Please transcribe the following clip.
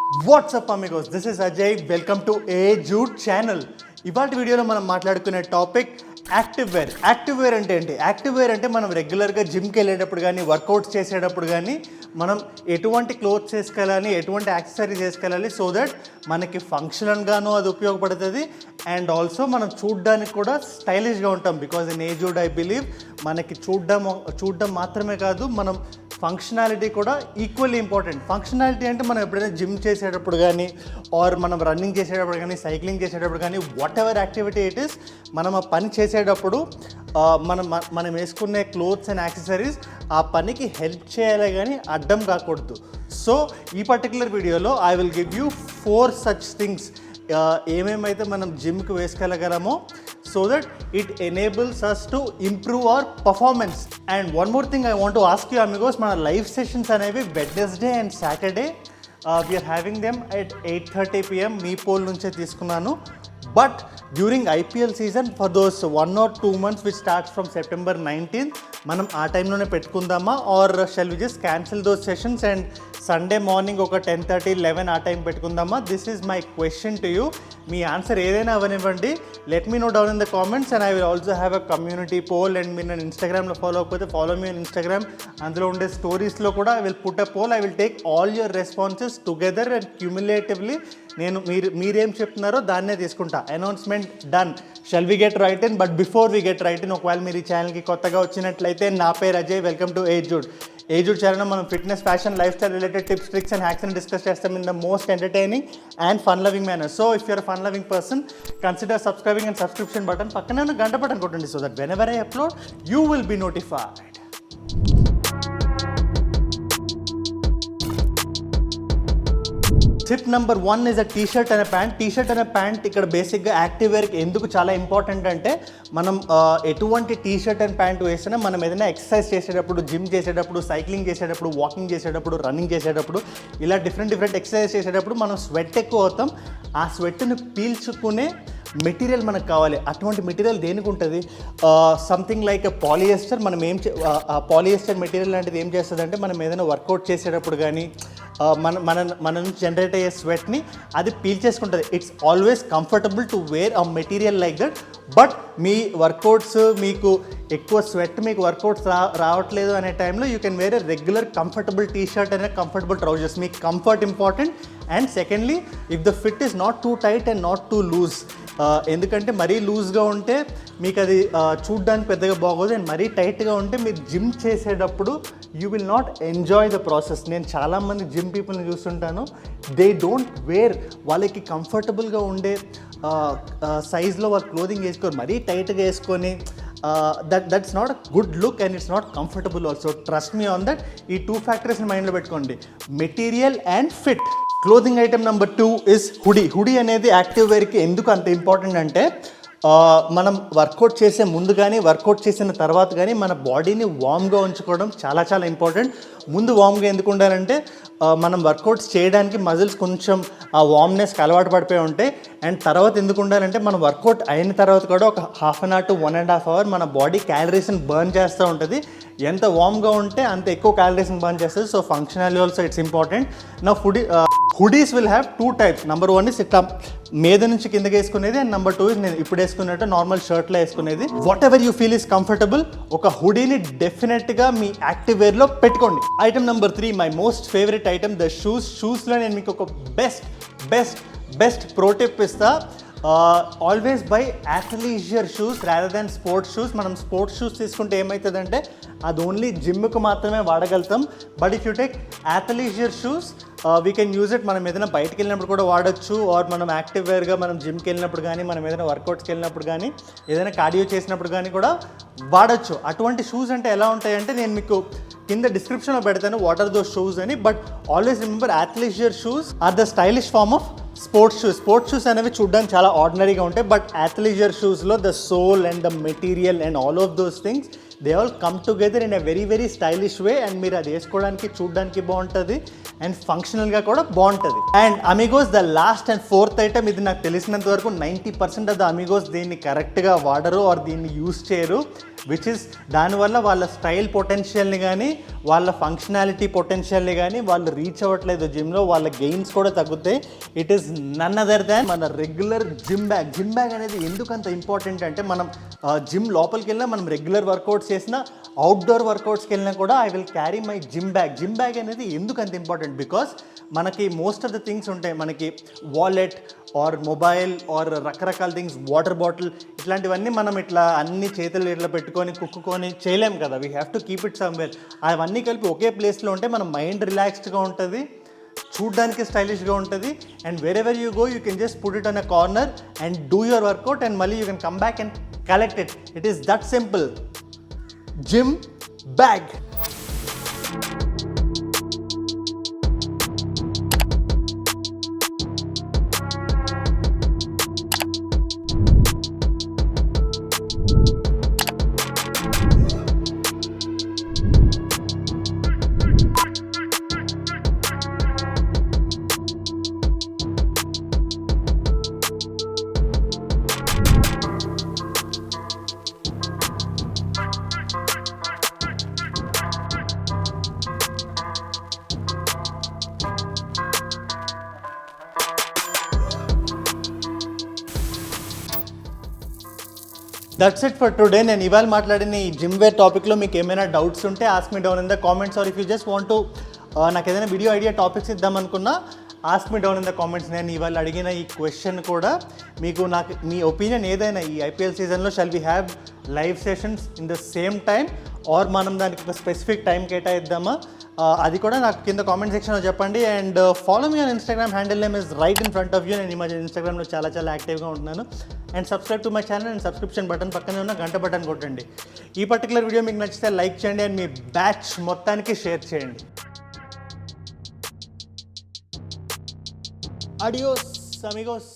WhatsApp amigos, this is Ajay. Welcome to a Jude channel. ఇవాళ వీడియోలో మనం మాట్లాడుకునే topic active wear. Active wear అంటే ఏంటి? యాక్టివ్ వేర్ అంటే మనం రెగ్యులర్గా జిమ్కి వెళ్ళేటప్పుడు కానీ, వర్కౌట్స్ చేసేటప్పుడు కానీ మనం ఎటువంటి క్లోత్స్ వేసుకెళ్ళాలి, ఎటువంటి యాక్సెసరీస్ వేసుకెళ్ళాలి, సో దట్ మనకి ఫంక్షనల్గానూ అది ఉపయోగపడుతుంది అండ్ ఆల్సో మనం చూడడానికి కూడా స్టైలిష్గా ఉంటాం. Because in aged I believe మనకి చూడడం మాత్రమే కాదు, మనం ఫంక్షనాలిటీ కూడా ఈక్వల్లీ ఇంపార్టెంట్. ఫంక్షనాలిటీ అంటే మనం ఎప్పుడైనా జిమ్ చేసేటప్పుడు కానీ, ఆర్ మనం రన్నింగ్ చేసేటప్పుడు కానీ, సైక్లింగ్ చేసేటప్పుడు కానీ, what ever activity it is, మనం ఆ పని చేసేటప్పుడు మనం వేసుకునే క్లోత్స్ అండ్ యాక్సెసరీస్ ఆ పనికి హెల్ప్ చేయాలి కానీ అడ్డం కాకూడదు. సో ఈ పర్టికులర్ వీడియోలో I will give you 4 such things ఏమేమైతే మనం జిమ్కి వేసుకెళ్ళగలమో, so that it enables us to improve our performance. And one more thing I want to ask you amigos, మన live sessions అనేవి Wednesday and Saturday we are having them at 8:30 PM మీ poll నుంచే తీసుకున్నాను. But during IPL season for those 1 or 2 months which starts from September 19th, మనం ఆ టైంలోనే పెట్టుకుందామా, or shall we just cancel those sessions and Sunday morning ఒక 10:30, 11 ఆ time పెట్టుకుందామా? This is my question to you. మీ ఆన్సర్ ఏదైనా అవనివ్వండి, let me know down in the comments and I will also have a community poll. And మీరు నన్ను ఇన్స్టాగ్రామ్లో follow అవ్వకపోతే ఫాలో మీ ఆన్ ఇన్స్టాగ్రామ్. అందులో ఉండే స్టోరీస్లో కూడా I will put a poll. I will take all your responses together and cumulatively నేను మీరేం చెప్తున్నారో దాన్నే తీసుకుంటా. Announcement done. Shall we get right in? But before we get right in, ఒకవేళ మీరు ఈ ఛానల్కి కొత్తగా వచ్చినట్లయితే, నా పేరు Ajay. Welcome to Aged. Aged ఛానల్లో మనం fitness, fashion, lifestyle related tips, tricks and hacks అని డిస్కస్ చేస్తాం in the most entertaining and fun loving manner. So if your fun loving person, consider subscribing and subscription button, పక్కనే ఉన్న గంట button కొట్టండి, so that whenever I upload you will be notified. Tip number 1 is a t-shirt and pant. T-shirt and pant ఇక్కడ బేసిక్గా active వేర్కి ఎందుకు చాలా important అంటే, మనం ఎటువంటి టీ-షర్ట్ అండ్ ప్యాంట్ వేసినా మనం ఏదైనా ఎక్సర్సైజ్ చేసేటప్పుడు, జిమ్ చేసేటప్పుడు, సైక్లింగ్ చేసేటప్పుడు, వాకింగ్ చేసేటప్పుడు, రన్నింగ్ చేసేటప్పుడు, ఇలా డిఫరెంట్ ఎక్సర్సైజ్ చేసేటప్పుడు మనం స్వెట్ ఎక్కువ అవుతాం. ఆ స్వెట్ని పీల్చుకునే మెటీరియల్ మనకు కావాలి. అటువంటి మెటీరియల్ దేనికి ఉంటుంది? Something like polyester. మనం పాలియస్టర్ మెటీరియల్ లాంటిది ఏం చేస్తుంది అంటే, మనం ఏదైనా వర్కౌట్ చేసేటప్పుడు కానీ మన నుంచి జనరేట్ అయ్యే స్వెట్ని అది పీల్చేసుకుంటుంది. It's always comfortable to wear a material like that. But మీ వర్కౌట్స్, మీకు ఎక్కువ స్వెట్, మీకు వర్కౌట్స్ రావట్లేదు అనే time you can wear a regular comfortable T-shirt and comfortable trousers. మీకు comfort important. And secondly, if the fit is not too tight and not too loose. ఎందుకంటే మరీ లూజ్గా ఉంటే మీకు అది చూడ్డానికి పెద్దగా బాగోదు, అండ్ మరీ టైట్గా ఉంటే మీరు జిమ్ చేసేటప్పుడు you will not enjoy the process. నేను చాలామంది జిమ్ పీపుల్ని చూస్తుంటాను, దే డోంట్ వేర్, వాళ్ళకి కంఫర్టబుల్గా ఉండే సైజ్లో వాళ్ళు క్లోదింగ్ వేసుకోరు. మరీ టైట్గా వేసుకొని that's not a good look and it's not comfortable also. Trust me on that. ఈ 2 ఫ్యాక్టర్స్ని మైండ్లో పెట్టుకోండి, material and fit. Clothing item number 2 is hoodie. Hoodie అనేది యాక్టివ్ వేర్కి ఎందుకు అంత ఇంపార్టెంట్ అంటే, మనం వర్కౌట్ చేసే ముందు కానీ, వర్కౌట్ చేసిన తర్వాత కానీ మన బాడీని వామ్గా ఉంచుకోవడం చాలా చాలా ఇంపార్టెంట్. ముందు వామ్గా ఎందుకు ఉండాలంటే, మనం వర్కౌట్స్ చేయడానికి మజిల్స్ కొంచెం ఆ వామ్నెస్కి అలవాటు పడిపోయి ఉంటాయి. అండ్ తర్వాత ఎందుకు ఉండాలంటే, మనం వర్కౌట్ అయిన తర్వాత కూడా ఒక 1/2 an hour to 1.5 hours మన బాడీ క్యాలరీస్ని బర్న్ చేస్తూ ఉంటుంది. ఎంత వామ్గా ఉంటే అంత ఎక్కువ క్యాలరీస్ని బర్న్ చేస్తుంది. So functionally also it's important. నా hoodies will have 2 types. Number 1 is ఇట్లా మీద నుంచి కిందకి వేసుకునేది, అండ్ నెంబర్ 2 ఇస్ నేను ఇప్పుడు వేసుకున్నట్టు నార్మల్ షర్ట్లో వేసుకునేది. Whatever you feel is comfortable, ఒక హుడీని డెఫినెట్గా మీ యాక్టివ్ వేర్లో పెట్టుకోండి. Item number 3, my most favourite item, the shoes. షూస్లో నేను మీకు ఒక బెస్ట్ ప్రో టిప్ ఇస్తా. Always buy athleisure shoes rather than sports shoes. మనం స్పోర్ట్స్ షూస్ తీసుకుంటే ఏమవుతుందంటే, అది ఓన్లీ జిమ్కి మాత్రమే వాడగలుగుతాం. But if you take athleisure shoes, we can use it. మనం ఏదైనా బయటకు వెళ్ళినప్పుడు కూడా వాడచ్చు, ఆర్ మనం యాక్టివ్ వేర్గా మనం జిమ్కి వెళ్ళినప్పుడు కానీ, మనం ఏదైనా వర్కౌట్స్కి వెళ్ళినప్పుడు కానీ, ఏదైనా కార్డియో చేసినప్పుడు కానీ కూడా వాడచ్చు. అటువంటి షూస్ అంటే ఎలా ఉంటాయంటే, నేను మీకు కింద డిస్క్రిప్షన్లో పెడతాను వాట్ ఆర్ దోస్ షూస్ అని. But always remember, athleisure shoes are the stylish form of sports shoes. Sports shoes అనేవి చూడడానికి చాలా ఆర్డినరీగా ఉంటాయి, బట్ అథ్లీజర్ షూస్లో the sole and the material and all of those things they all come together in a very very stylish way and మీరు అది వేసుకోవడానికి చూడడానికి బాగుంటుంది అండ్ ఫంక్షనల్గా కూడా బాగుంటుంది. And amigos the last and fourth item, ఇది నాకు తెలిసినంత వరకు 90% ఆఫ్ ద అమిగోస్ దీన్ని కరెక్ట్గా వాడరు ఆర్ దీన్ని యూస్ చేయరు, విచ్ ఇస్ దానివల్ల వాళ్ళ స్టైల్ పొటెన్షియల్ని కానీ వాళ్ళ ఫంక్షనాలిటీ పొటెన్షియల్ని కానీ వాళ్ళు రీచ్ అవ్వట్లేదు జిమ్లో, వాళ్ళ గెయిన్స్ కూడా తగ్గుతాయి. It is none other than మన regular gym bag. Gym bag అనేది ఎందుకు అంత ఇంపార్టెంట్ అంటే మనం జిమ్ లోపలికి వెళ్ళినా, మనం రెగ్యులర్ వర్కౌట్స్ చేసినా, అవుట్డోర్ వర్కౌట్స్కి వెళ్ళినా కూడా I will carry my gym bag. Gym bag అనేది ఎందుకు అంత ఇంపార్టెంట్, బికాస్ మనకి మోస్ట్ ఆఫ్ ద థింగ్స్ ఉంటాయి, మనకి వాలెట్ ఆర్ మొబైల్ ఆర్ రకరకాల థింగ్స్, వాటర్ బాటిల్, ఇట్లాంటివన్నీ మనం ఇట్లా అన్ని చేతులు ఇట్లా పెట్టుకొని కుక్కుకొని చేయలేం కదా, we have to keep it somewhere. అవన్నీ కలిపి ఒకే ప్లేస్లో ఉంటే మన మైండ్ రిలాక్స్డ్గా ఉంటుంది, చూడ్డానికి స్టైలిష్గా ఉంటుంది, and wherever you go you can just put it on a corner and do your workout and మళ్ళీ you can come back and collect it. It is that simple. Gym bag. That's it for today. నేను ఇవాళ మాట్లాడిన ఈ gym wear టాపిక్లో మీకు ఏమైనా doubts ఉంటే ask me down in the comments, or if you just want to నాకు ఏదైనా వీడియో ఐడియా టాపిక్స్ ఇద్దామనుకున్నా ask me down in the comments. నేను ఇవాళ అడిగిన ఈ క్వశ్చన్ కూడా మీకు నాకు మీ ఒపీనియన్ ఏదైనా, ఈ ఐపీఎల్ సీజన్లో shall we have live sessions in the same time or మనం దానికి ఒక స్పెసిఫిక్ టైం కేటాయిద్దామా, అది కూడా నాకు కింద కామెంట్ సెక్షన్లో చెప్పండి. And follow me on Instagram, handle name is right in front of you. నేను ఈ మధ్య ఇన్స్టాగ్రామ్లో చాలా యాక్టివ్గా ఉంటున్నాను. And subscribe to my channel and subscription button పక్కనే ఉన్న గంట బటన్ కొట్టండి. ఈ పర్టికులర్ వీడియో మీకు నచ్చితే లైక్ చేయండి అండ్ మీ బ్యాచ్ మొత్తానికి షేర్ చేయండి. Adios Amigos.